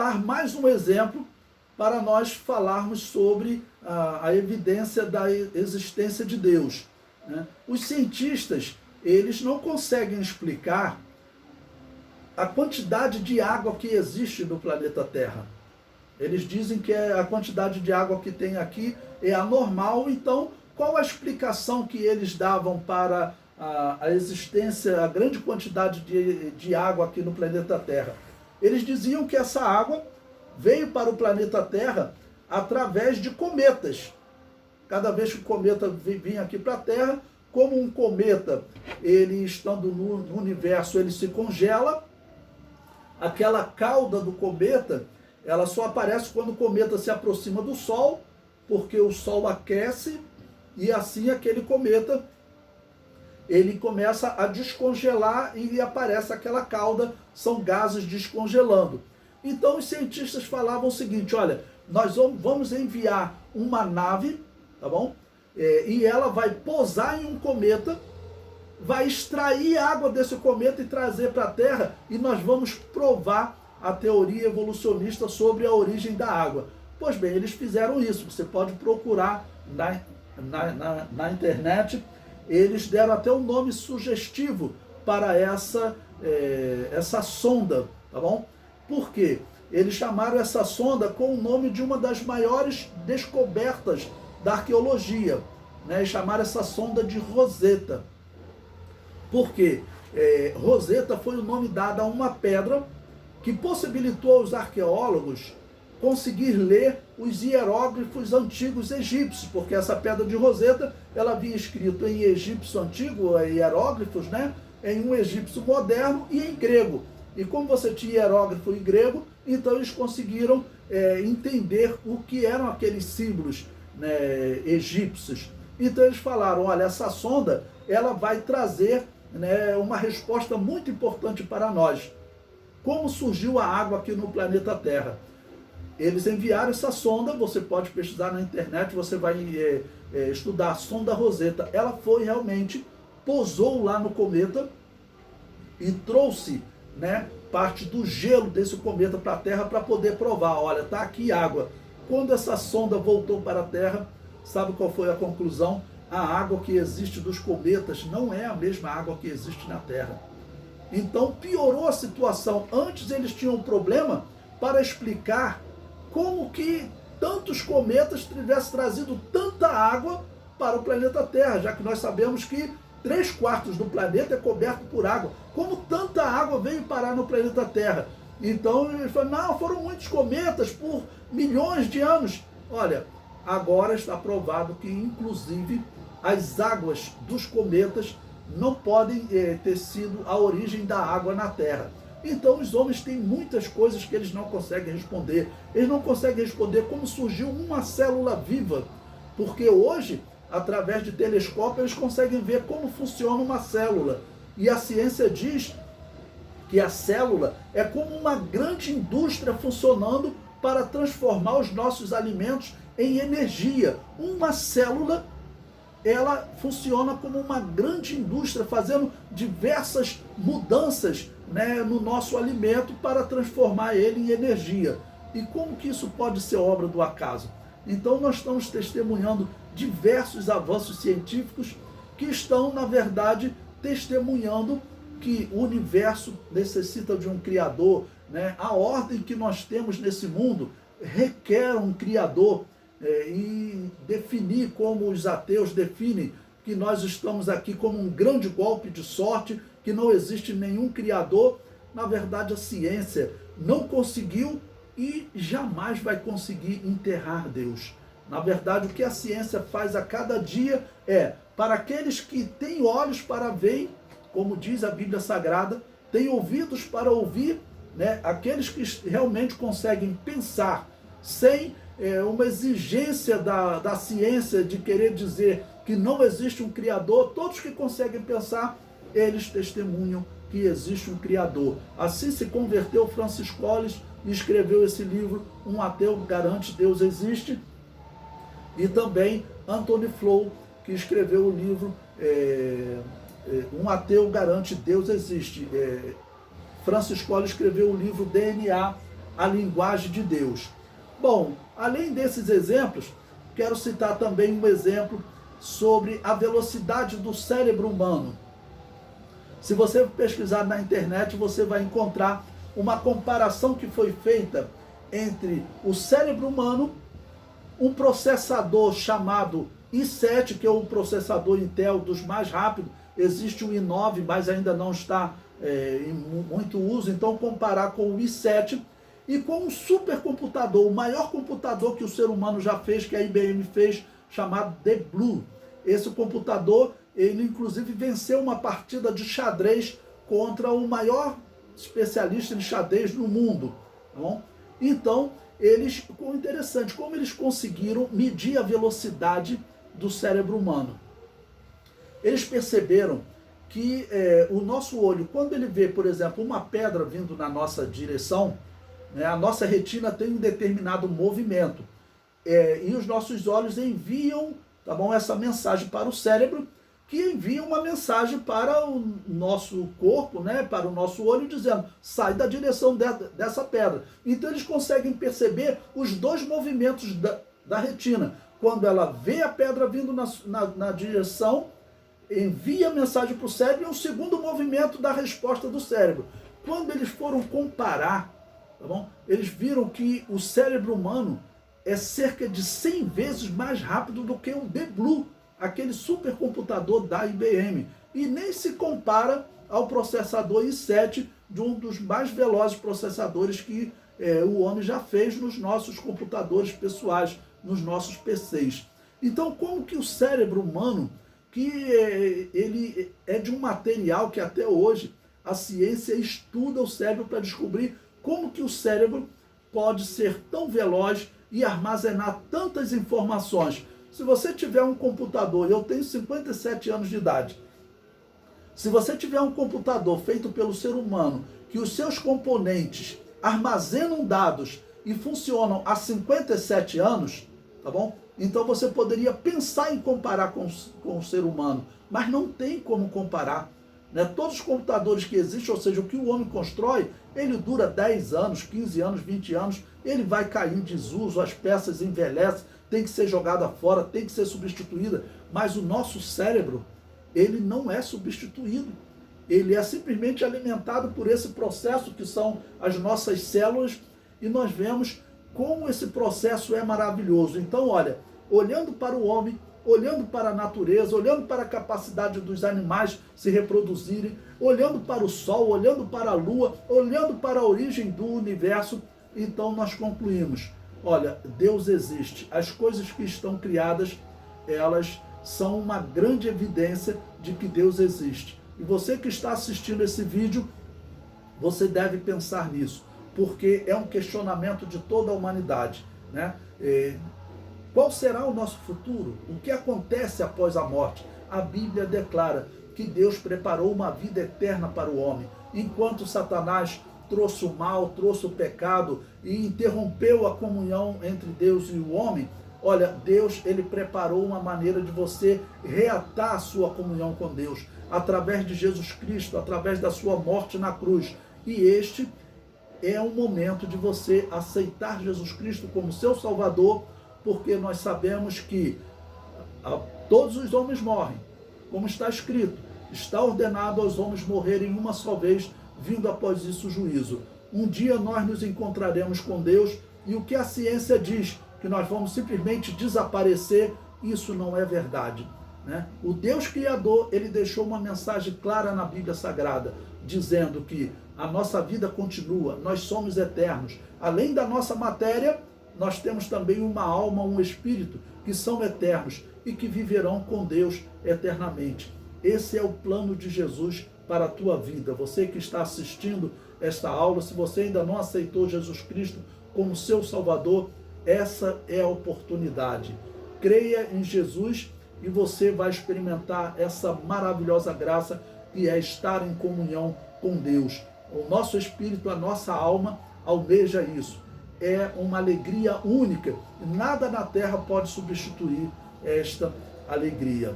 dar mais um exemplo para nós falarmos sobre a evidência da existência de Deus, né? Os cientistas, eles não conseguem explicar a quantidade de água que existe no planeta Terra. Eles dizem que a quantidade de água que tem aqui é anormal, então qual a explicação que eles davam para a existência, a grande quantidade de água aqui no planeta Terra? Eles diziam que essa água veio para o planeta Terra através de cometas. Cada vez que o cometa vinha aqui para a Terra, como um cometa, ele estando no universo, ele se congela, aquela cauda do cometa, ela só aparece quando o cometa se aproxima do Sol, porque o Sol aquece e assim aquele cometa, ele começa a descongelar e aparece aquela cauda, são gases descongelando. Então os cientistas falavam o seguinte, olha, nós vamos enviar uma nave, tá bom? E ela vai pousar em um cometa, vai extrair água desse cometa e trazer para a Terra, e nós vamos provar a teoria evolucionista sobre a origem da água. Pois bem, eles fizeram isso, você pode procurar na internet, eles deram até um nome sugestivo para essa sonda, tá bom? Por quê? Eles chamaram essa sonda com o nome de uma das maiores descobertas da arqueologia, né? E chamaram essa sonda de Rosetta. Por quê? Rosetta foi o nome dado a uma pedra que possibilitou aos arqueólogos conseguir ler os hieróglifos antigos egípcios, porque essa pedra de Rosetta, ela havia escrito em egípcio antigo, hieróglifos, né? Em um egípcio moderno e em grego. E como você tinha hieróglifo em grego, então eles conseguiram entender o que eram aqueles símbolos, né, egípcios. Então eles falaram, olha, essa sonda, ela vai trazer, né, uma resposta muito importante para nós. Como surgiu a água aqui no planeta Terra? Eles enviaram essa sonda, você pode pesquisar na internet, você vai estudar a sonda Rosetta. Ela foi realmente, pousou lá no cometa e trouxe, né, parte do gelo desse cometa para a Terra para poder provar, olha, está aqui água. Quando essa sonda voltou para a Terra, sabe qual foi a conclusão? A água que existe dos cometas não é a mesma água que existe na Terra. Então piorou a situação. Antes eles tinham um problema para explicar como que tantos cometas tivessem trazido tanta água para o planeta Terra, já que nós sabemos que 3/4 do planeta é coberto por água. Como tanta água veio parar no planeta Terra? Então eles falaram, não, foram muitos cometas por milhões de anos. Olha, agora está provado que inclusive as águas dos cometas não podem ter sido a origem da água na Terra. Então os homens têm muitas coisas que eles não conseguem responder. Eles não conseguem responder como surgiu uma célula viva, porque hoje, através de telescópio, eles conseguem ver como funciona uma célula. E a ciência diz que a célula é como uma grande indústria funcionando para transformar os nossos alimentos em energia. Uma célula, ela funciona como uma grande indústria, fazendo diversas mudanças, né, no nosso alimento para transformar ele em energia. E como que isso pode ser obra do acaso? Então nós estamos testemunhando diversos avanços científicos que estão, na verdade, testemunhando que o universo necessita de um Criador, né? A ordem que nós temos nesse mundo requer um Criador, e definir como os ateus definem que nós estamos aqui como um grande golpe de sorte, que não existe nenhum Criador. Na verdade, a ciência não conseguiu e jamais vai conseguir enterrar Deus. Na verdade, o que a ciência faz a cada dia para aqueles que têm olhos para ver, como diz a Bíblia Sagrada, têm ouvidos para ouvir, né? Aqueles que realmente conseguem pensar sem uma exigência da ciência de querer dizer que não existe um Criador. Todos que conseguem pensar, eles testemunham que existe um Criador. Assim se converteu Francis Collins e escreveu esse livro, Um Ateu Garante Deus Existe, e também Anthony Flew, que escreveu o livro Um Ateu Garante Deus Existe. Francis Collins escreveu o livro DNA, a linguagem de Deus. Bom, além desses exemplos, quero citar também um exemplo sobre a velocidade do cérebro humano. Se você pesquisar na internet, você vai encontrar uma comparação que foi feita entre o cérebro humano, um processador chamado i7, que é um processador Intel dos mais rápidos. Existe o i9, mas ainda não está em muito uso. Então, comparar com o i7 e com um supercomputador, o maior computador que o ser humano já fez, que a IBM fez, chamado The Blue. Esse computador, ele inclusive venceu uma partida de xadrez contra o maior especialista em xadrez no mundo. Tá bom? Então, interessante, como eles conseguiram medir a velocidade do cérebro humano. Eles perceberam que o nosso olho, quando ele vê, por exemplo, uma pedra vindo na nossa direção, né, a nossa retina tem um determinado movimento. E os nossos olhos enviam, tá bom, essa mensagem para o cérebro, que envia uma mensagem para o nosso corpo, né, para o nosso olho, dizendo, sai da direção dessa pedra. Então eles conseguem perceber os dois movimentos da retina. Quando ela vê a pedra vindo na direção, envia a mensagem para o cérebro, e um segundo movimento da resposta do cérebro. Quando eles foram comparar, tá bom, eles viram que o cérebro humano é cerca de 100 vezes mais rápido do que o The Blue, aquele supercomputador da IBM. E nem se compara ao processador i7, de um dos mais velozes processadores que o homem já fez nos nossos computadores pessoais, nos nossos PCs. Então, como que o cérebro humano, que ele é de um material que até hoje a ciência estuda o cérebro para descobrir como que o cérebro pode ser tão veloz e armazenar tantas informações. Se você tiver um computador, eu tenho 57 anos de idade, se você tiver um computador feito pelo ser humano, que os seus componentes armazenam dados e funcionam há 57 anos, tá bom? Então você poderia pensar em comparar com o ser humano, mas não tem como comparar. Né? Todos os computadores que existem, ou seja, o que o homem constrói, ele dura 10 anos, 15 anos, 20 anos, ele vai cair em desuso, as peças envelhecem, tem que ser jogada fora, tem que ser substituída, mas o nosso cérebro, ele não é substituído. Ele é simplesmente alimentado por esse processo que são as nossas células, e nós vemos como esse processo é maravilhoso. Então, olha, olhando para o homem, olhando para a natureza, olhando para a capacidade dos animais se reproduzirem, olhando para o sol, olhando para a lua, olhando para a origem do universo, então nós concluímos, olha, Deus existe. As coisas que estão criadas, elas são uma grande evidência de que Deus existe. E você que está assistindo esse vídeo, você deve pensar nisso, porque é um questionamento de toda a humanidade, né? Qual será o nosso futuro? O que acontece após a morte? A Bíblia declara que Deus preparou uma vida eterna para o homem. Enquanto Satanás trouxe o mal, trouxe o pecado e interrompeu a comunhão entre Deus e o homem, olha, Deus, ele preparou uma maneira de você reatar a sua comunhão com Deus, através de Jesus Cristo, através da sua morte na cruz. E este é o momento de você aceitar Jesus Cristo como seu Salvador, porque nós sabemos que todos os homens morrem, como está escrito, está ordenado aos homens morrerem uma só vez, vindo após isso o juízo. Um dia nós nos encontraremos com Deus, e o que a ciência diz, que nós vamos simplesmente desaparecer, isso não é verdade, né? O Deus Criador, ele deixou uma mensagem clara na Bíblia Sagrada, dizendo que a nossa vida continua, nós somos eternos. Além da nossa matéria, nós temos também uma alma, um espírito, que são eternos e que viverão com Deus eternamente. Esse é o plano de Jesus para a tua vida. Você que está assistindo esta aula, se você ainda não aceitou Jesus Cristo como seu Salvador, essa é a oportunidade. Creia em Jesus e você vai experimentar essa maravilhosa graça que é estar em comunhão com Deus. O nosso espírito, a nossa alma almeja isso. É uma alegria única. Nada na terra pode substituir esta alegria.